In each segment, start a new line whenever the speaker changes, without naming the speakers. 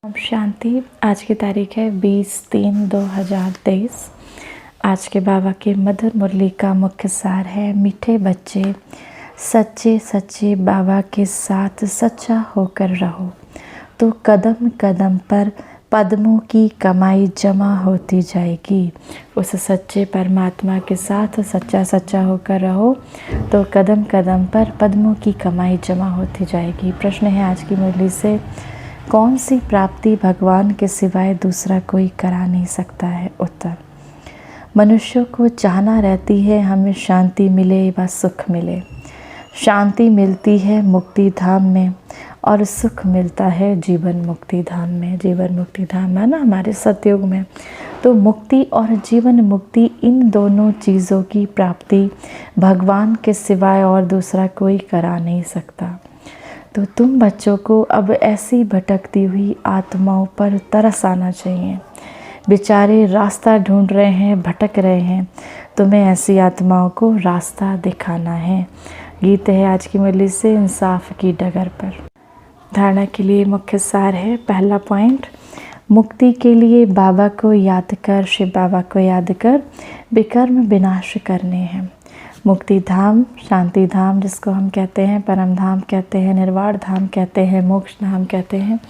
ओम शांति। आज की तारीख है 20/3/2023। आज के बाबा के मधुर मुरली का मुख्य सार है, मीठे बच्चे सच्चे सच्चे बाबा के साथ सच्चा होकर रहो तो कदम कदम पर पद्मों की कमाई जमा होती जाएगी। उस सच्चे परमात्मा के साथ सच्चा सच्चा होकर रहो तो कदम कदम पर पद्मों की कमाई जमा होती जाएगी। प्रश्न है आज की मुरली से, कौन सी प्राप्ति भगवान के सिवाय दूसरा कोई करा नहीं सकता है? उत्तर, मनुष्यों को चाहना रहती है हमें शांति मिले व सुख मिले। शांति मिलती है मुक्ति धाम में और सुख मिलता है जीवन मुक्ति धाम में। जीवन मुक्ति धाम है ना हमारे सतयुग में। तो मुक्ति और जीवन मुक्ति, इन दोनों चीज़ों की प्राप्ति भगवान के सिवाय और दूसरा कोई करा नहीं सकता। तो तुम बच्चों को अब ऐसी भटकती हुई आत्माओं पर तरस आना चाहिए। बेचारे रास्ता ढूंढ रहे हैं, भटक रहे हैं, तुम्हें ऐसी आत्माओं को रास्ता दिखाना है। गीत है आज की मुरली से, इंसाफ की डगर पर। धारणा के लिए मुख्य सार है, पहला पॉइंट, मुक्ति के लिए बाबा को याद कर, शिव बाबा को याद कर विकर्म विनाश करने हैं। मुक्ति धाम, शांति धाम जिसको हम कहते हैं, परम धाम कहते हैं, निर्वाण धाम कहते हैं, मोक्ष धाम कहते हैं,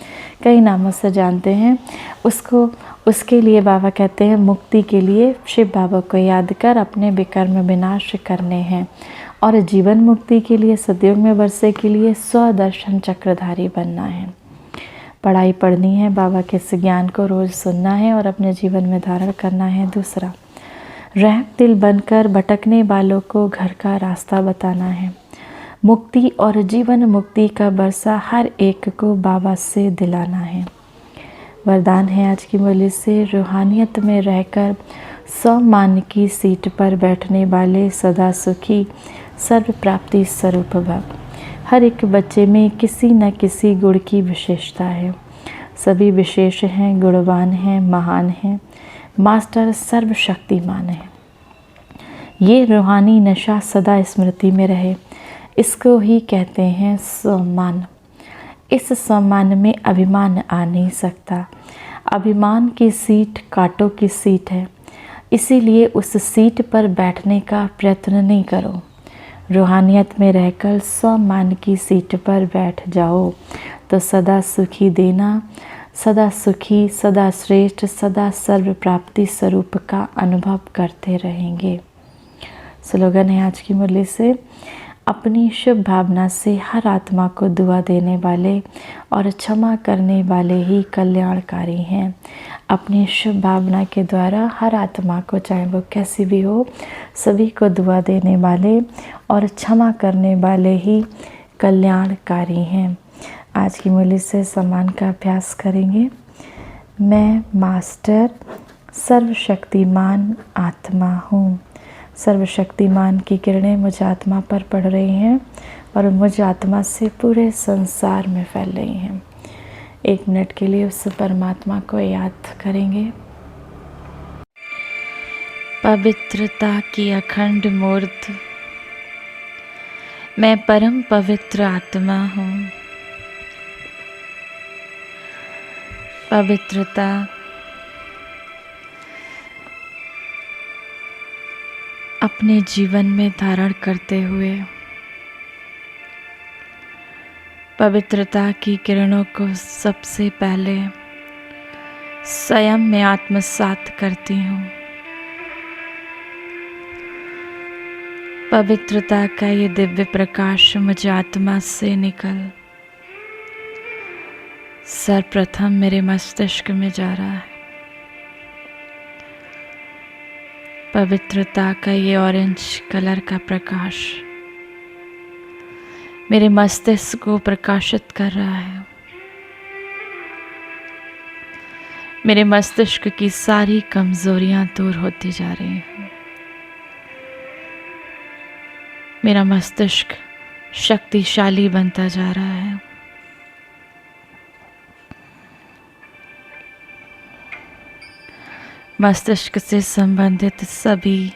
कई नामों से जानते हैं उसके लिए बाबा कहते हैं मुक्ति के लिए शिव बाबा को याद कर अपने विकर्म विनाश करने हैं। और जीवन मुक्ति के लिए, सतयुग में वर्षे के लिए स्वदर्शन चक्रधारी बनना है। पढ़ाई पढ़नी है, बाबा के इस ज्ञान को रोज़ सुनना है और अपने जीवन में धारण करना है। दूसरा, रहम दिल बनकर भटकने वालों को घर का रास्ता बताना है। मुक्ति और जीवन मुक्ति का बरसा हर एक को बाबा से दिलाना है। वरदान है आज की मुरली से, रूहानियत में रहकर सम्मान की सीट पर बैठने वाले सदा सुखी सर्व प्राप्ति स्वरूप भव। हर एक बच्चे में किसी न किसी गुण की विशेषता है। सभी विशेष हैं, गुणवान हैं, महान हैं, मास्टर सर्वशक्तिमान है। ये रूहानी नशा सदा स्मृति में रहे, इसको ही कहते हैं सम्मान। इस सम्मान में अभिमान आ नहीं सकता। अभिमान की सीट कांटों की सीट है, इसीलिए उस सीट पर बैठने का प्रयत्न नहीं करो। रूहानियत में रहकर सम्मान की सीट पर बैठ जाओ तो सदा सुखी देना, सदा सुखी, सदा श्रेष्ठ, सदा सर्व प्राप्ति स्वरूप का अनुभव करते रहेंगे। स्लोगन है आज की मुरली से, अपनी शुभ भावना से हर आत्मा को दुआ देने वाले और क्षमा करने वाले ही कल्याणकारी हैं। अपनी शुभ भावना के द्वारा हर आत्मा को, चाहे वो कैसी भी हो, सभी को दुआ देने वाले और क्षमा करने वाले ही कल्याणकारी हैं। आज की मुरली से सम्मान का अभ्यास करेंगे। मैं मास्टर सर्वशक्तिमान आत्मा हूँ। सर्वशक्तिमान की किरणें मुझ आत्मा पर पड़ रही हैं और मुझ आत्मा से पूरे संसार में फैल रही हैं। 1 मिनट के लिए उस परमात्मा को याद करेंगे। पवित्रता की अखंड मूर्त मैं परम पवित्र आत्मा हूँ। पवित्रता अपने जीवन में धारण करते हुए पवित्रता की किरणों को सबसे पहले स्वयं में आत्मसात करती हूँ। पवित्रता का ये दिव्य प्रकाश मुझ आत्मा से निकल सर्वप्रथम मेरे मस्तिष्क में जा रहा है। पवित्रता का ये ऑरेंज कलर का प्रकाश मेरे मस्तिष्क को प्रकाशित कर रहा है। मेरे मस्तिष्क की सारी कमजोरियां दूर होती जा रही हैं। मेरा मस्तिष्क शक्तिशाली बनता जा रहा है। मस्तिष्क से संबंधित सभी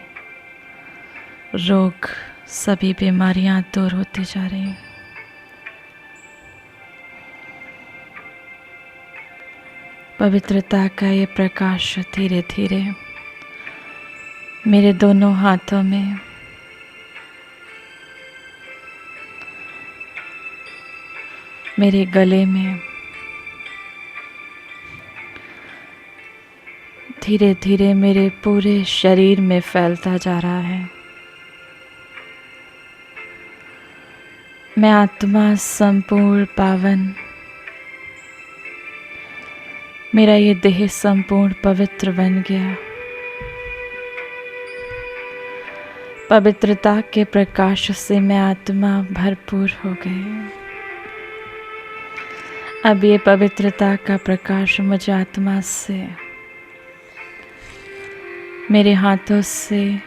रोग, सभी बीमारियां दूर होती जा रही हैं। पवित्रता का ये प्रकाश धीरे धीरे मेरे दोनों हाथों में, मेरे गले में धीरे धीरे मेरे पूरे शरीर में फैलता जा रहा है। मैं आत्मा संपूर्ण पावन, मेरा ये देह संपूर्ण पवित्र बन गया। पवित्रता के प्रकाश से मैं आत्मा भरपूर हो गई। अब ये पवित्रता का प्रकाश मुझे आत्मा से, मेरे हाथों से,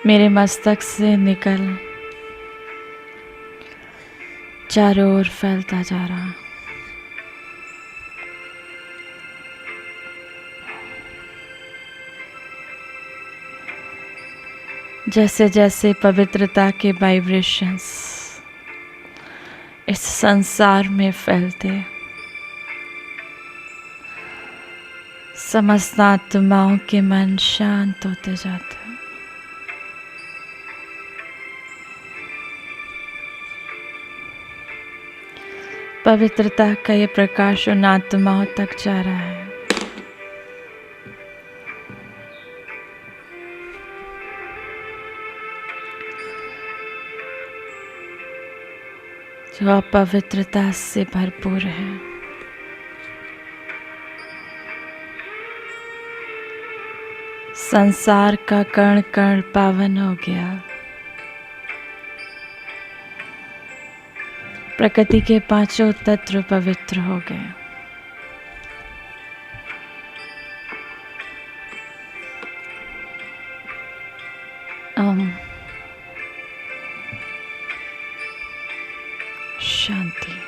मेरे मस्तक से निकल चारों ओर फैलता जा रहा। जैसे जैसे पवित्रता के वाइब्रेशंस इस संसार में फैलते, समस्त आत्माओं के मन शांत होते जाते। पवित्रता का ये प्रकाश उन आत्माओं तक जा रहा है जो अपवित्रता से भरपूर है। संसार का कण कण पावन हो गया। प्रकृति के पांचों तत्व पवित्र हो गए। शांति।